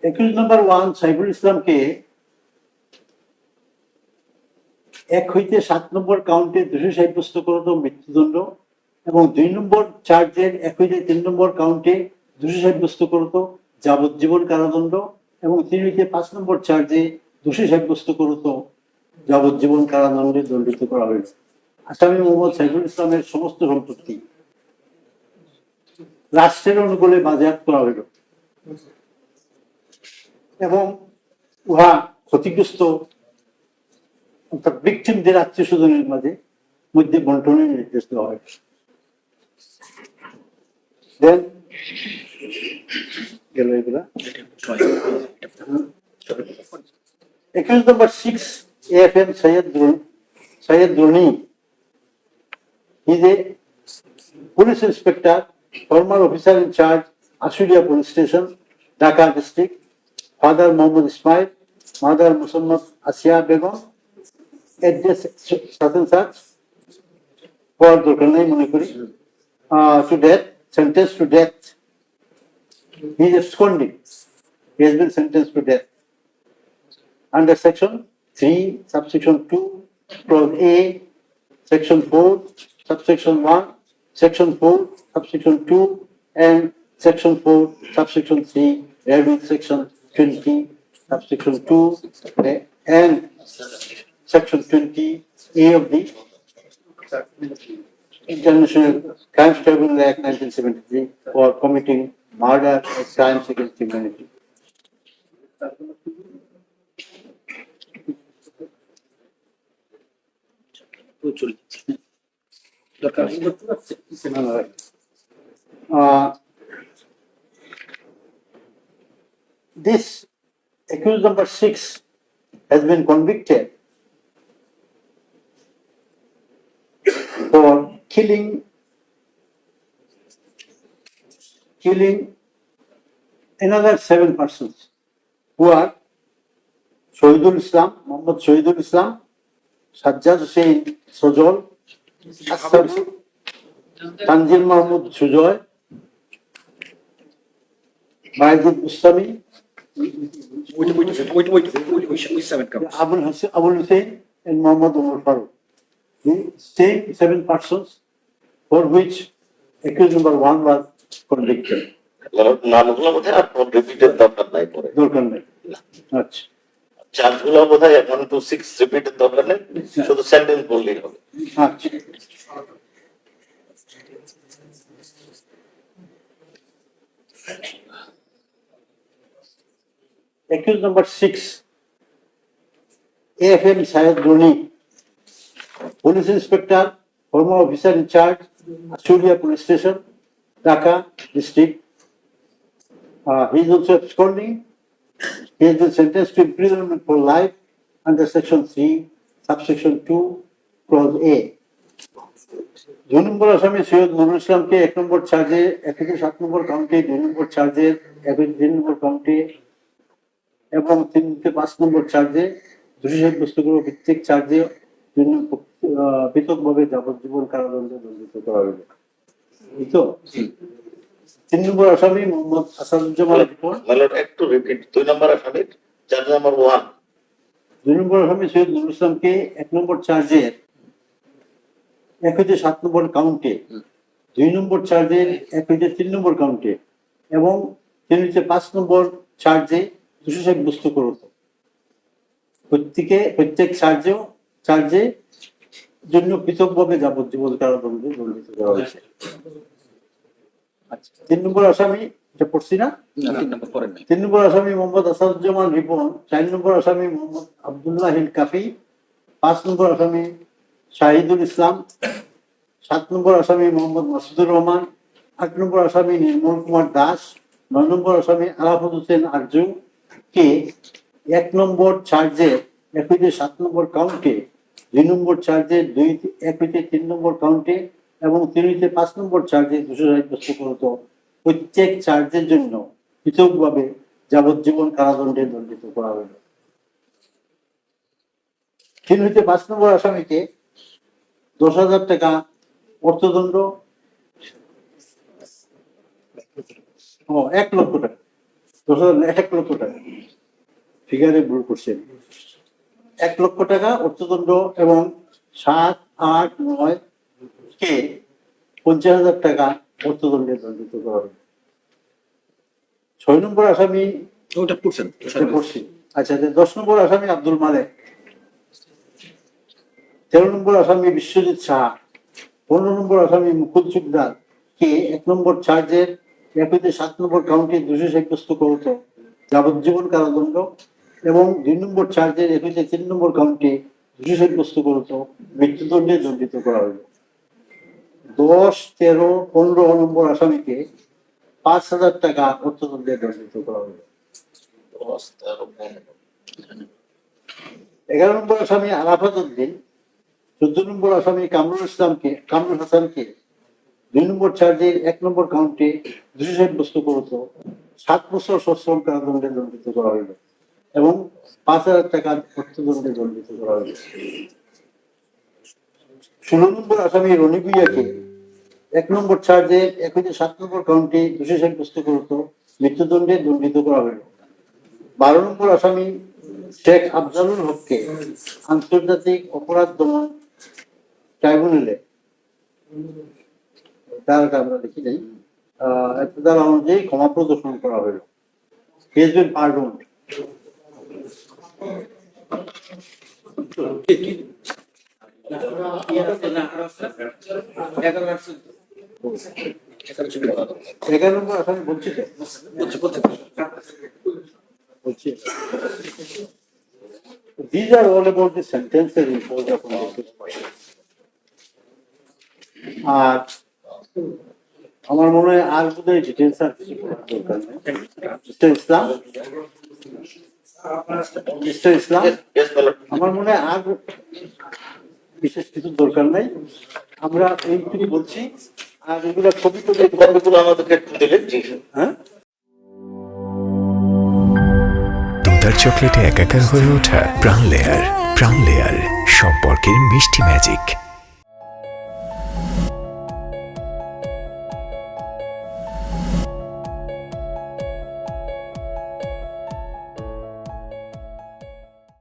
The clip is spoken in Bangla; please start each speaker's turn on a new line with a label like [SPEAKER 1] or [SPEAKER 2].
[SPEAKER 1] 21 নম্বর 1 সাইফুল ইসলামকে 1 হইতে 7 নম্বর কাউন্টে 200 সাব্যস্ত করত মৃত্যুদণ্ড এবং 2 নম্বর চার্জের 1 হইতে 3 নম্বর কাউন্টে 200 সাব্যস্ত করত যাবজ্জীবন কারাদণ্ড এবং 3 হইতে 5 নম্বর চার্জে 200 সাব্যস্ত করত যাবজ্জীবন কারাদণ্ডে দণ্ডিত করা হয়েছে। আসামি মোহাম্মদ সাইফুল ইসলামের সমস্ত সম্পত্তি রাষ্ট্রের অনুকূলে বাজেয়াপ্ত করা হইল এবং উহা ক্ষতিগ্রস্ত অর্থাৎ ভিকটিমদের আত্মীয় স্বজনের মধ্যে বন্টনের নির্দেশ দেওয়া হয়। দেন গেল এগুলা 21 নম্বর 6 AFM Syed Durni. He is a police inspector, former officer in charge, Ashulia Police Station, Dhaka district. Father Mohammad Ismail, mother Muhammad Asia Begum. Address certain such for Durkanai Munikuri to death, sentenced to death. He is absconding. He has been sentenced to death. Under section 3, subsection 2, clause A, section 4, subsection 1, section 4, subsection 2, and section 4, subsection 3, read with section 20, subsection 2, and section 20A of the International Crimes Tribunal Act 1973 for committing murder as crimes against humanity. This accused number 6 has been convicted for killing another 7 persons who are Shahidul Islam, Muhammad Shahidul Islam, Sajjad Hussain Sojol, Tanzil Mahmud Sujoy, Majid Bustami, Abul Hussain, and Muhammad Umar Farooq. The same 7 persons for which accused number 1 was convicted.
[SPEAKER 2] নামগুলো বোধহয় আর রিপিটের দরকার নাই পরে।
[SPEAKER 1] দরকার নেই। আচ্ছা।
[SPEAKER 2] চার্জগুলো বোধহয় 1 to 6 রিপিটের দরকার নেই, শুধু সেন্টেন্স বললেই হবে।
[SPEAKER 1] আচ্ছা। Accused number 6, AFM Syed Durni, police inspector, former officer in charge, Ashulia Police Station, Dhaka district. He is also absconding. He has been sentenced to imprisonment for life under section 3, subsection 2, clause A. 2 নম্বর আসামি সৈয়দ নুরুল ইসলামকে 1 নম্বর চার্জে 1 থেকে 7 নম্বর কাউন্টে, 2 নম্বর চার্জে 1 থেকে 3 নম্বর কাউন্টে এবং 3 থেকে 5 নম্বর চার্জে 200 সাব্যস্ত করে প্রত্যেক চার্জে পৃথকভাবে যাবজ্জীবন কারাদণ্ডে দণ্ডিত করা হইল। এই তো 3 নম্বর আসামি মোহাম্মদ আসাদুজ্জামান রিপন।
[SPEAKER 2] একটু রিপিট। 2 নম্বর আসামি চার্জ নাম্বার 1।
[SPEAKER 1] 2 নম্বর আসামি সৈয়দ নুরুল ইসলামকে 1 নম্বর চার্জের 1 হইতে 7 নম্বর কাউন্টে, 2 নম্বর চার্জের 1 হইতে 3 নম্বর কাউন্টে এবং 3 হইতে 5 নম্বর চার্জে 200 সাব্যস্ত করত। প্রত্যেক চার্জে জন্য পৃথকভাবে যাবজ্জীবন কারাদণ্ডে দণ্ডিত করা হয়েছে। আচ্ছা, 3 নম্বর আসামি এটা পড়ছি না? 3 নম্বর আসামি মোহাম্মদ আসাদুজ্জামান রিপন, 4 নম্বর আসামি মোহাম্মদ আব্দুল্লাহ কাফি, 5 নম্বর আসামি শাহিদুল ইসলাম, 7 নম্বর আসামি মোহাম্মদ মাসুদুর রহমান, 8 নম্বর আসামি নির্মল কুমার দাস, 9 নম্বর আসামি আরাফাত হোসেন আরজু কে 1 নম্বর চার্জে 1 হইতে 7 নম্বর কাউন্টে, 2 নম্বর চার্জে 1 হইতে 3 নম্বর কাউন্টে এবং 3 হইতে 5 নম্বর চার্জে 200 সাব্যস্ত করত। প্রত্যেক চার্জের জন্য পৃথকভাবে যাবজ্জীবন কারাদণ্ডে দণ্ডিত করা হইল। 3 হইতে 5 নম্বর আসামিকে 10,000 টাকা অর্থদণ্ড, 1 লক্ষ টাকা 1 লক্ষ টাকা ফিগারে ভুল করছেন। 1 লক্ষ টাকা অর্থদণ্ড এবং 7, 8, 9 কে 50,000 টাকা অর্থদণ্ডে দণ্ডিত করা হবে। 6 নম্বর আসামি
[SPEAKER 3] ওটা পড়ছেন
[SPEAKER 1] পড়ছি। আচ্ছা 10 নম্বর আসামি আব্দুল মালেক, 13 নম্বর আসামি বিশ্বজিৎ সাহা, 15 নম্বর আসামি মুকুল চুকদার কে 1 নম্বর চার্জের একইতে 7 নম্বর কাউন্টে দোষী সাব্যস্ত করত যাবজ্জীবন কারাদণ্ড এবং 2 নম্বর চার্জের একইতে 3 নম্বর কাউন্টে দোষী সাব্যস্ত করত মৃত্যুদণ্ডে দণ্ডিত করা হইল। 10, 13, 15 নম্বর আসামিকে 5,000 টাকা অর্থদণ্ডে দণ্ডিত করা হইল। 11 নম্বর আসামি আরাফাত উদ্দিন, 14 নম্বর আসামি কামরুল হাসানকে 2 নম্বর চার্জের 1 নম্বর কাউন্টে দোষী সাব্যস্ত করত 7 বছর সশ্রম কারাদণ্ডে দণ্ডিত করা হইল এবং 5,000 টাকার অর্থদণ্ডে দণ্ডিত করা হইল। 16 নম্বর আসামি রনি ভুইয়াকে 1 নম্বর চার্জে একইতে 7 নম্বর কাউন্টে দোষী সাব্যস্ত করত মৃত্যুদণ্ডে দণ্ডিত করা হইল। 12 নম্বর আসামি শেখ আফজালুল হককে আন্তর্জাতিক অপরাধ দমন ট্রাইব্যুনালে তারটা আমরা দেখি নাই ধারা অনুযায়ী ক্ষমা প্রদর্শন করা হইল। He has been pardoned. এগারো নম্বর আসামি বলছি বলছি these are all about the sentences imposed upon the accused. আর আমার মনে হয় আর বোধহয় ডিটেলস আর কিছু করার দরকার নেই। Mister Islam
[SPEAKER 2] Yes, my lord.
[SPEAKER 1] আমার মনে হয় আর বিশেষ কিছু দরকার নাই, আমরা এইটুকু বলছি। আর এগুলা ছবি
[SPEAKER 2] কপিগুলো আমাদেরকে একটু দিলেন, জি।
[SPEAKER 1] হ্যাঁ
[SPEAKER 4] দুধার চকলেটে একাকার হয়ে ওঠা প্রাণ লেয়ার সম্পর্কের মিষ্টি ম্যাজিক।